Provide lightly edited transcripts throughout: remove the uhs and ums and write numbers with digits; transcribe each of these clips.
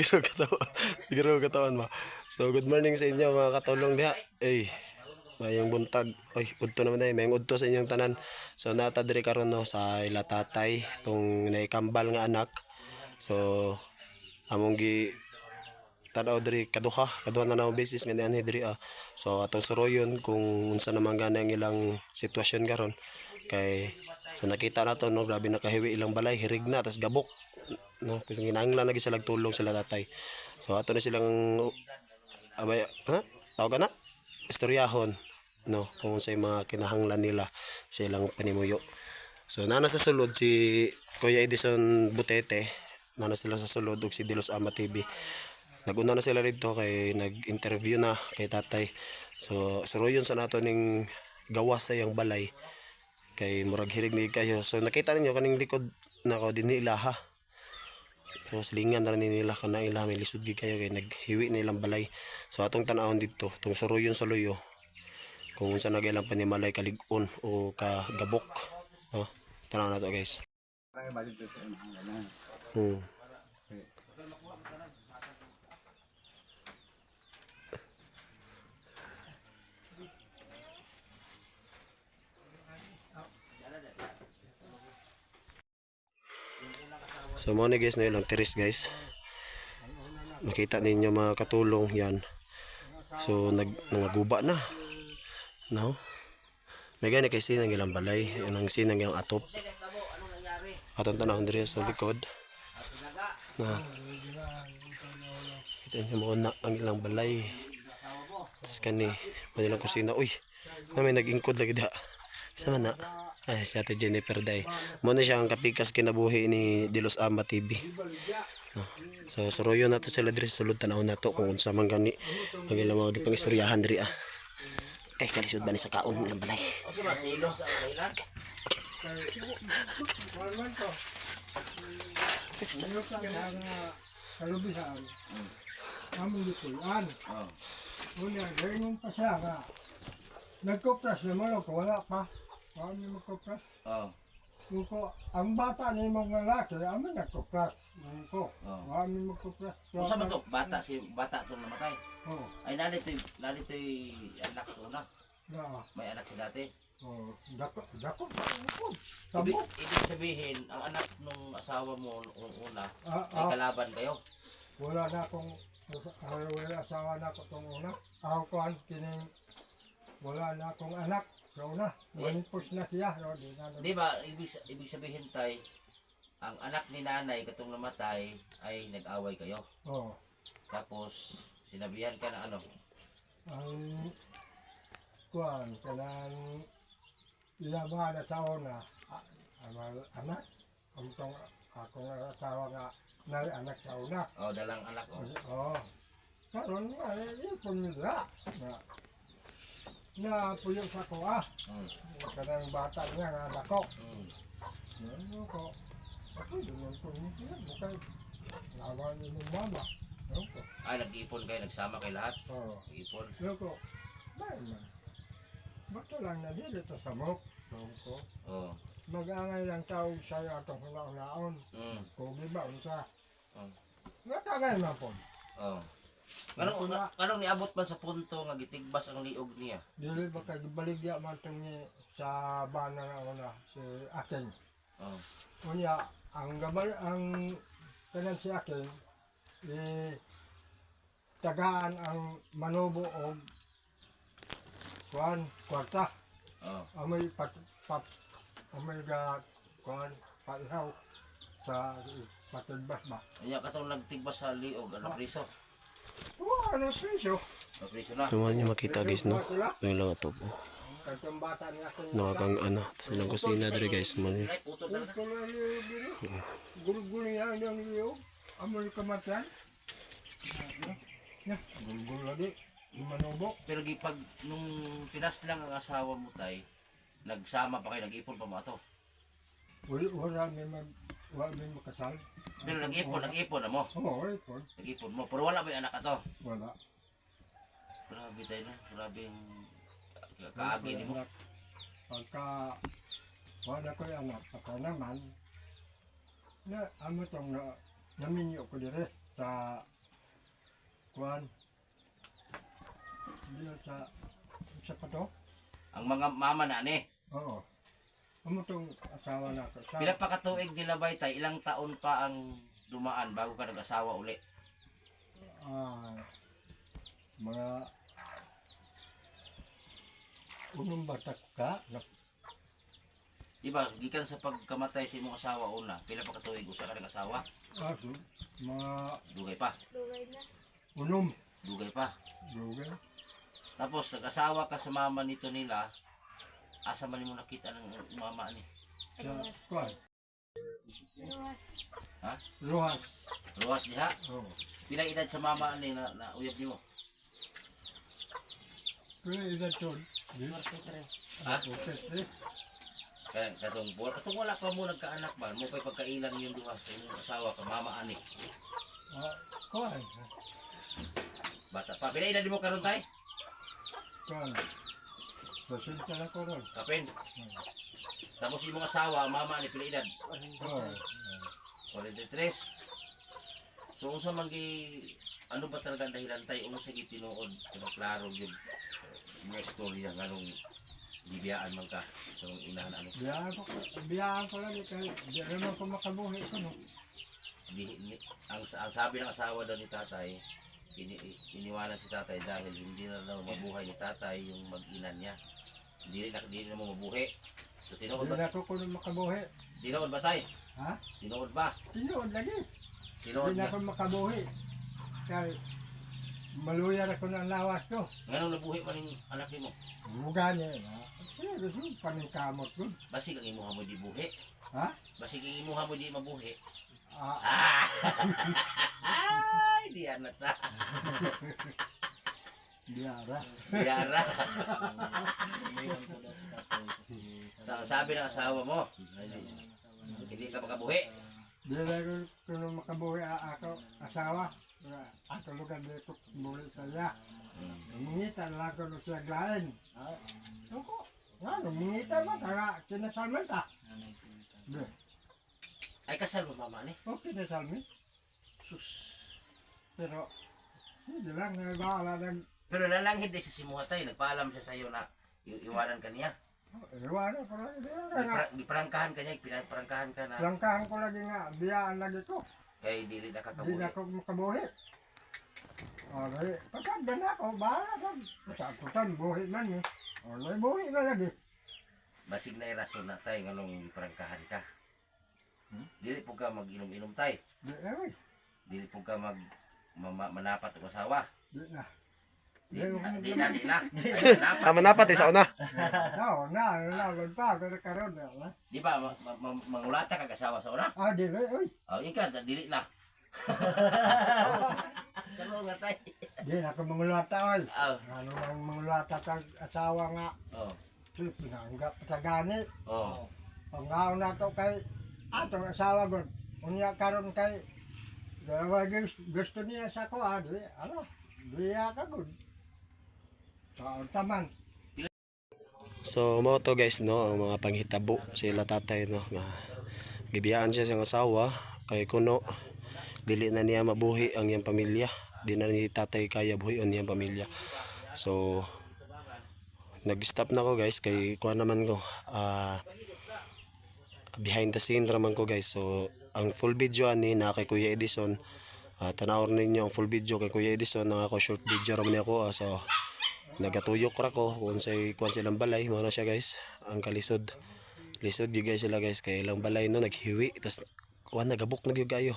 Siguro katawan mo. So good morning sa inyo mga katulong diha. Mayong buntag. Udto naman day, mayong udto sa inyong tanan. So nata diri karon no sa ila tatay tong naikambal nga anak. So among gi tanaw diri kaduha na naong beses nga nianhi diri ah. So atong suroyon kung unsa naman gani ang ilang sitwasyon karon kay so nakita nato no grabe nakahiwi ilang balay hirig na tas gabok no kung ginahanglan lagi sila tulong sila tatay. So ato na silang abay ha tawag na istoryahon no kung sa mga kinahanglan nila sa ilang panimuyo. So nana sa sulod si Kuya Edison Butete, nana sila sa sulod ug si Dilos Ama TV. Naguna na sila dito kay nag-interview na kay tatay. So suruyon sa nato ning gawas sa iyang balay kay murag hirig ni kayo. So nakita ninyo kaning likod nako dinhi ilaha. So silingan na rin nila kana ila may lisod gi kayo kay naghiwi na ilang balay. So atong tan-awon dito tong suruyon sa luyo kung unsa na ilang panimalay kalig-on o kagabok. Oh, tanaw na to guys. Hmm. So mo ni guys na ilang tiris guys. Nakita ninyo mga katulong yan. So nangaguba na. No? May gani kay sinang ilang balay, anong sinang ilang atop. Atong tanawon diri sa likod. Na kita nyo mo na ang ilang balay. Tapos kani manilang kusina. Uy, na may nag-ingkod lagi da. Sama na. Ay, si Ate Jennifer Day. Muna siya ang kapikas kinabuhi ni Dilos Ama TV. No. So, suruyo na to sila diri sa sulod tanaw na to kung unsa man gani ang ilang mga gipang istoryahan diri ah. Kay kalisod ba ni sa kaon ilang balay. Kalubihan. Among gitulan. Una, gawin mong pasyaga. Nagkupras naman ako, wala pa. Wala niyo magkupras. Ko, ang bata ni mong lalaki, amin nagkupras. Ko, wala niyo magkupras. Kung sa to, bata itong namatay. Ay, narito'y anak to na. May anak siya dati. Dako. Ibig sabihin, ang anak nung asawa mo nung una, ay kalaban kayo. Wala na akong, wala asawa na ako itong una. Ako kuhan, kining, wala na akong anak. So na, manipos na siya. Di ba, ibig sabihin tay, ang anak ni nanay katong namatay ay nag-away kayo. Oo. Tapos, sinabihan ka na ano? Ang kuhan, kanang ilabahan na sa una, anak, akong asawa nga, na anak sa una. Dalang anak o. Karon nga, ipon nila. Na puyo sa ko kanang bata niya nga anak ko. Ano ko, ako doon po niya, bukay, lawan niyo ng mama. Ay, nag-ipon kayo, nagsama kayo lahat? Nag-ipon. Ano ko, dahil man, ba't lang na dito sa mok? Mag-angay lang tao sa'yo atong hulaon. Kung di ba, unsa? Natangay man po. Kanong niabot man sa punto nga gitigbas ang liog niya? Dili ba kay baligya man itong sa bana na una, si Aking. Unya, ang kanan si Aking, tagaan ang manubo o kwarta. Amoy paihaw sa patigbas ba. Kanya katong nagtigbas sa liog, ano priso? Ano siya? Priso na. Tuman niyo makita guys no. Yung lang atop. Katong bata ni Aking. Nakakang ano, silang kusina diri guys man. Gulgul yan yung iyo. Amoy kamatan. Gulgul lagi. Manubo. Pero pag nung pinas lang ang asawa mo tay, nagsama pa kayo, nag-ipon pa mo ato? Wala may makasal. Pero nag-ipon na mo? Oo, ipon. Nag-ipon mo, pero wala mo yung anak ato? Wala. Grabe tayo na, grabe yung kaagi ni mo. Pagka wala ko yung anak, ako naman, amo itong naminyo ko dire sa kuan. Dito sa pato. Ang mga mama na ni. Oo. Amo tong asawa na ko. Pila pa ka tuig nilabay tay, ilang taon pa ang dumaan bago ka nag-asawa uli? Mga unong batak ka na Di ba, gikan sa pagkamatay sa imong asawa una, pila pa ka tuig usa ka nag-asawa? aso, mga Dugay pa. unom. Dugay pa. Dugay. Tapos nag-asawa ka sa mama nito nila. Asa man mo nakita ng mama ni? Sa kuan. Ha? Luhas. Luwas diha. Oo. Pila edad sa mama ni na uyab nimo? Kaya edad to. Ha? Okay. Kaya katong wala pa mo nagkaanak ba? Mo kay pagkailan yung duha sa imong asawa ka mama ani. Kuan. Bata pa. Pila edad mo karon tay? Kuan. Pasinta na ko ron. Kapin. Tapos imong asawa, mama ni pila edad? Oo. 43. So unsa man ano ba talaga ang dahilan tay unsa gi tinuod kung klaro gyud nga istorya nganong gibiyaan man ka sa imong inahan ani. Biyaan ko lagi kay di naman ko makabuhi ko no. Ang sabi ng asawa daw ni tatay, iniwanan si tatay dahil hindi na daw mabuhay ni tatay yung mag-ina niya. Hindi na mo mabuhi. So tinuod Di ba? na ko kuno makabuhi. Tinuod ba tay? Ha? Tinuod ba? Tinuod lagi. Tinuod Di na ba? ko makabuhi. Kay maluyar ako ng lawas ko. Nganong nabuhi man yung anak nimo? Muga niya na. Kaya gusto paningkamot ko. Basig ang imuha mo di buhi. Ha? Basig ang imuha mo di mabuhi. Ah, Ay, di anak na. biyara. Biyara. Sabi ng asawa mo, hindi ka makabuhi. Di na ko kuno makabuhi ako asawa. Ako lugar dito buhi saya. Mungita lang ko no siya glain. Ako. Ano, mungita mo kaya kinasalman ta. Be, Ay, kasal mo mama ni. okay kinasalman. Sus. Pero hindi lang nagbaala ng Pero nalanghid din si Simuhatay, nagpaalam siya sa iyo na iwanan ka niya. iwanan ko lang. Giprangkahan ka niya, pinaprangkahan ka na. Langkahan ko lagi nga, biyaan lagi ko. Kay dili na Hindi kakabuhi. na ako makabuhi. Okay, pasagda na ako, bahala ko. Pasagputan, buhi man eh. Okay, buhi na lagi. Basig na irason na tayo nganong giprangkahan ka. Dili po ka mag-inom-inom tay. Di na eh, Dili po ka manapat o asawa. di na. Di na. Ay, manapat. Manapat sa una. Nalaman pa ako nakaroon na. Di ba, mangulata ka asawa sa una? Di na, uy. Oh, ika, dili na. Kalo nga tay. Di na ako mangulata, oy. Oh, Ano ang mangulata kang asawa nga. oh, Pinanggap sa gani. oh. Pangaw na to kay atong asawa ko. Unya karon kay dalawa gusto niya sa ko, di, ano, diya ka gud. Sa taman. So mo to guys no ang mga panghitabo sila tatay no nga gibiyaan siya sa asawa kay kuno dili na niya mabuhi ang iyang pamilya, di na ni tatay kaya buhion iyang pamilya. So nag-stop na ko guys kay kuha naman ko behind the scene raman ko guys. So ang full video ani na kay Kuya Edison, tanawon ninyo ang full video kay Kuya Edison na ako short video raman ako. So nagatuyok ra ko kung say kuan silang balay mo na siya guys, ang kalisod lisod gyud guys sila guys kay ilang balay no naghiwi tas kuan nagabok na gyud kayo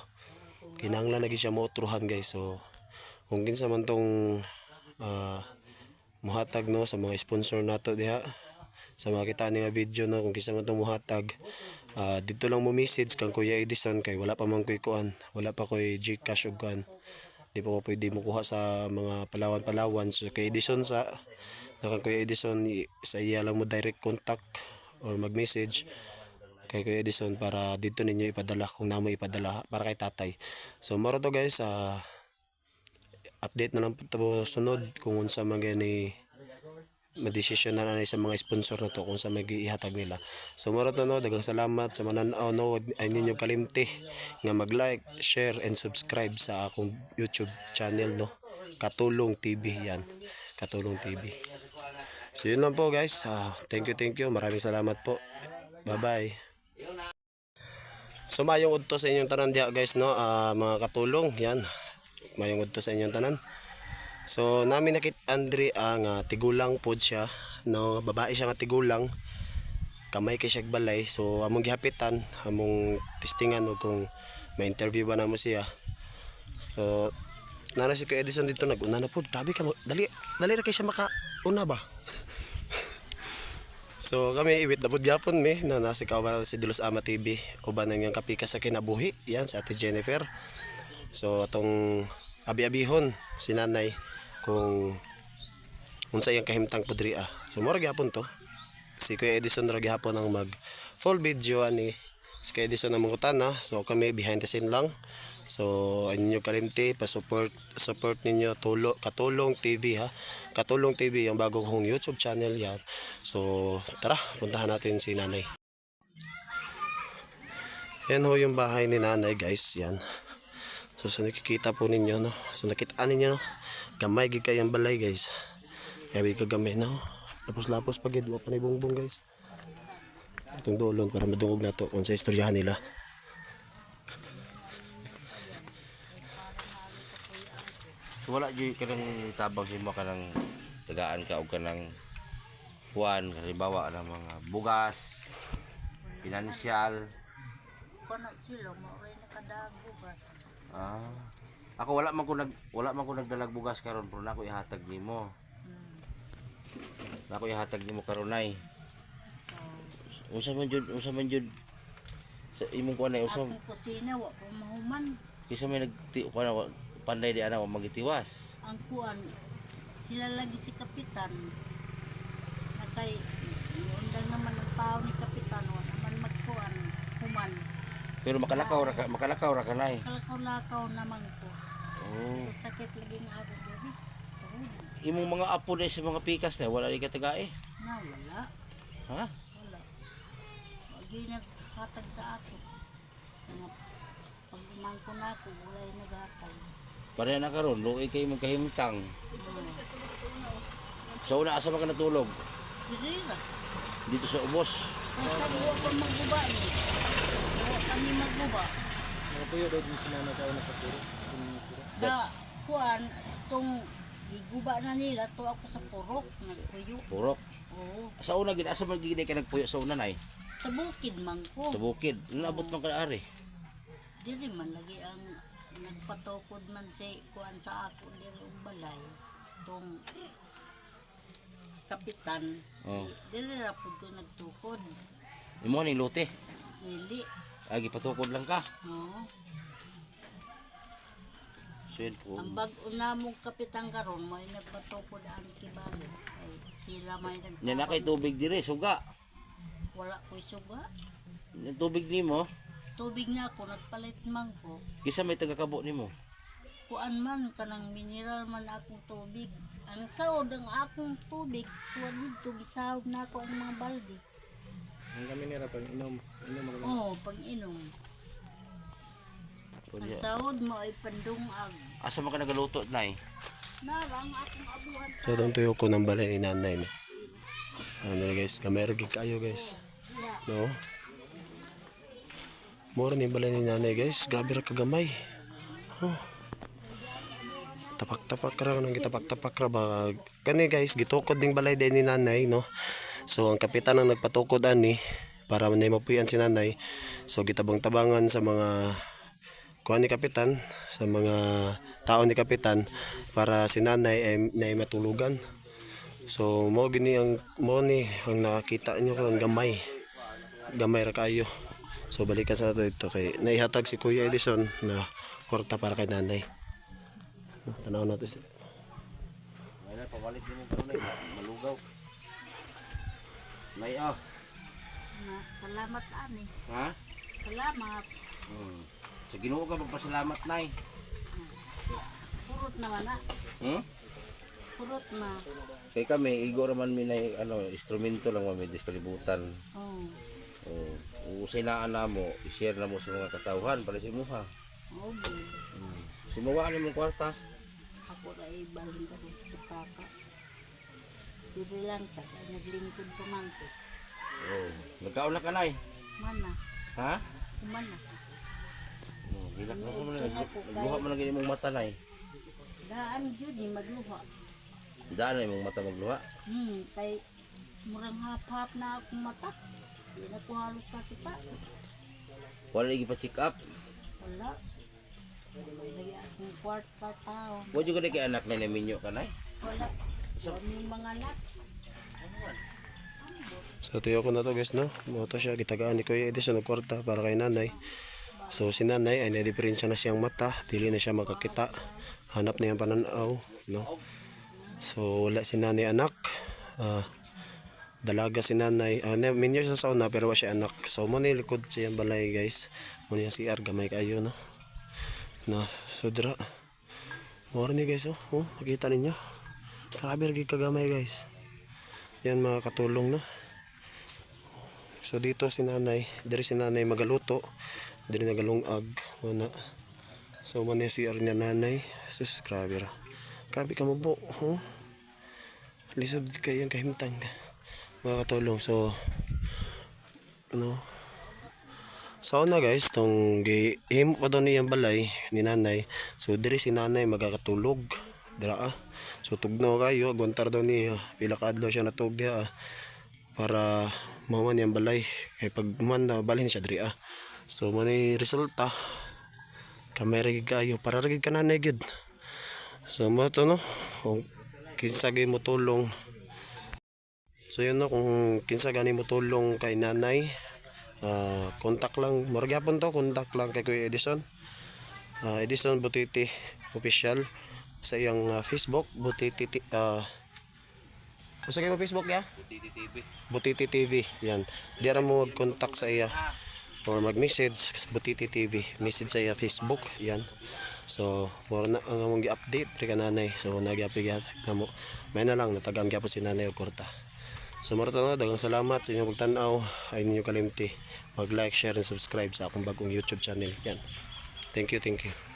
kinahanglan lagi siya mootruhan guys. So kung kinsa man tong muhatag no sa mga sponsor nato diha sa mga kita nga video no, kung kinsa man tong muhatag dito lang mo message kang Kuya Edison kay wala pa man koy kuan, wala pa koy Gcash ug kuan, di pa ko pwede mo kuha sa mga Palawan. So kay Edison sa nakang Kuya Edison sa iya lang mo direct contact or mag-message kay Kuya Edison para dito ninyo ipadala kung namo ipadala para kay tatay. So maro to guys, update na lang po sunod kung unsa man gani madesisyon na sa mga sponsor na to kung sa mag-ihatag nila. So maro to no, daghang salamat sa mananaw no, ay ninyo kalimti nga mag-like, share and subscribe sa akong YouTube channel no. Katulong TV yan. Katulong TV. So yun lang po guys. Thank you. Maraming salamat po. Bye-bye. So mayong udto sa inyong tanan diha guys no, mga katulong yan. Mayong udto sa inyong tanan. So namin nakit Andre ang tigulang pod siya no, babae siya nga tigulang. Kamay kay siya balay. So among gihapitan, among testingan og kung may interview ba namo siya. So nana si Kuya Edison dito nag-una na pod. Grabe ka mo. Dali ra kay siya maka-una ba? So kami iwit na pod gyapon mi na nasi kauban si Dilos Ama TV uban nang kapika sa kinabuhi yan sa Ate Jennifer. So atong abi-abihon si nanay kung unsa yang kahimtang pudri So mura gyapon to. Si Kuya Edison ra gyapon ang mag full video ani si Kuya Edison ang mangutan So kami behind the scene lang. So inyo kalimti pa-support ninyo Katulong TV Katulong TV yung bago kong YouTube channel yan. So tara, puntahan natin si nanay. Yan ho yung bahay ni nanay guys, yan. So sa nakikita po ninyo no. So nakitaan ninyo no. Gamay gid kay ang balay guys. Gabi ka gamay no. Lapos pagid wa pa ni bongbong guys. Itong dolon para madungog nato kung sa istoryahan nila. Wala jud kanang tabang si mo kanang tagaan ka og kanang kuan halimbawa ng mga bugas, pinansyal. Kono sila mo rin nakadago ba? Ako wala man ko nagdalag bugas karon pero nako ihatag nimo. Nako ihatag nimo karon nay. Unsa man jud sa imong kuan ay unsa Akong kusina wa pa mahuman. kisa may kuan panday di ana wa magitiwas. Ang kuan sila lagi si kapitan. Nakay undang naman ang tao ni kapitan wa naman magkuan human. Pero makalakaw ra ka nay. Kalakaw-lakaw naman ko. Oh. Sakit lagi nga ako diri. Imong mga apo na sa mga pikas na wala di ka tagae. Na wala. Ha? Wala. Wagi naghatag sa ako. Mga pag ko na ako, wala yung naghatag. Pareha na karon, luoy kay magkahimtang. So una asa man ka natulog? Diri ra. Dito sa ubos. Kung saan mo pa magbuba ni. Wala kami magbuba. Nakapuyo daw din si Nana sa una sa puro. Sa kuan, itong iguba na nila, to ako sa purok, nagpuyo. Purok. Oo. Sa una gid asa man gid ka nagpuyo sa una nay? Sa bukid man ko. Sa bukid. Naabot man ka ari. Diri man lagi ang nagpatukod man sa kuan sa ako diri ang balay. Tong kapitan. Oh. Dili ra pud ko nagtukod. Imo ning lote. Dili. Agi patukod lang ka. Oo. So yun po. Ang bag una mong kapitan karon mo ay nagpatukod ang kibali. Ay sila may Nya na kay tubig dire suga. Wala ko suga. Yung tubig nimo, Tubig na ako nagpalit man ko. kisa may tagakabo nimo. Kuan man kanang mineral man akong tubig. Ang sahod ang akong tubig tuwa dito gisahod na ako ang mga balde. Ang kami nila pag inom ako. Oo, pag inom. Ang sahod mo ay pandungag. Asa man ka nagaluto nay? Narang akong abuhan. So itong tuyo ko ng balay ni nanay no. Ano na guys, kamera gig kayo guys. No. Mura ni balay ni nanay guys, grabe ra kagamay. Tapak-tapak ra nang gitapak-tapak ra ba. Kani guys, gitukod ning balay din ni nanay no. So ang kapitan ang nagpatukod ani para manay mapuyan si nanay. So gitabang-tabangan sa mga kuan ni kapitan, sa mga tao ni kapitan para si nanay ay matulugan. So mo ni ang nakita niyo karon gamay. Gamay ra kayo. So balikan sa nato ito kay naihatag si Kuya Edison na kwarta para kay nanay. Tanaw natin siya. Ay pawalit nimo karon nay malugaw. Nay Salamat ani. Ha? Salamat. Sa Ginoo ka magpasalamat nay. Purot naman na. Purot na. Kay kami igo raman mi nay instrumento lang may diskalibutan. Oo. Usay na mo, i-share na mo sa mga katawhan para sa imo ha. Oo. Simuwa ni mong kwarta. wala ibalhin ka rin sa kaka. Dito lang sa naglingkod pa man ko. Oh, nagkaon na ka nay. Mana, Ha? kumana. Oh, gilak na ko man nagluha man lagi imong mata nay. Daan jud ni magluha. Daan na imong mata magluha. Kay murang hap-hap na akong mata. Di na ko halos kakita. Wala lagi pa check up. Wala. Lagi akong kwarta tao. Wa jud kay anak na naminyo ka nay. Wala. Kami mga anak. So tuyo ko na to guys no. Moto siya gitagaan ni Kuya Edison ng kwarta para kay nanay. So si nanay ay na-diferensya na siyang mata, dili na siya makakita. Hanap na yung pananaw, no. So wala si nanay anak. Dalaga si nanay. Minyo siya sa una pero wala siya anak. So mo ni likod siyang balay guys. Mo ni si gamay kayo no. Na sudra. Mora ni guys oh. Makita ninyo. Grabe lagi kagamay guys. Yan mga katulong no. So dito si nanay, diri si nanay magaluto, diri nagalungag, wala. So man si niya nanay, sus grabe ra. Grabe ka mo po, lisod kayang kahimtang mga katulong. So ano, so na guys, tong gihimo pa daw niyang balay ni nanay. So diri si nanay magakatulog, dira So tugnaw kayo, agwantar daw niya, pila ka adlaw siya natug diha para maman niyang balay. Kay pag man na balhin siya diri So man ni resulta kamay ra gid kayo para ra gid kananay gid. So mo to no, kung kinsa gid mo tulong. So yun no, kung kinsa gani mo tulong kay nanay, kontak lang, murag gyapon to, kontak lang kay Kuya Edison. Edison Butiti official sa iyang Facebook Butiti sa kay Facebook ya? Butiti TV. Yan. Diara mo mag-contact sa iya or mag-message Butiti TV. Message sa iya Facebook. Yan. So, more na ang among gi-update ri kananay. So, nagyapig mo. May na lang natagang gyapon si nanay og kwarta. So, moro na daghang salamat sa inyong pagtan-aw. Ay ninyo kalimti mag-like, share and subscribe sa akong bagong YouTube channel. Yan. Thank you, thank you.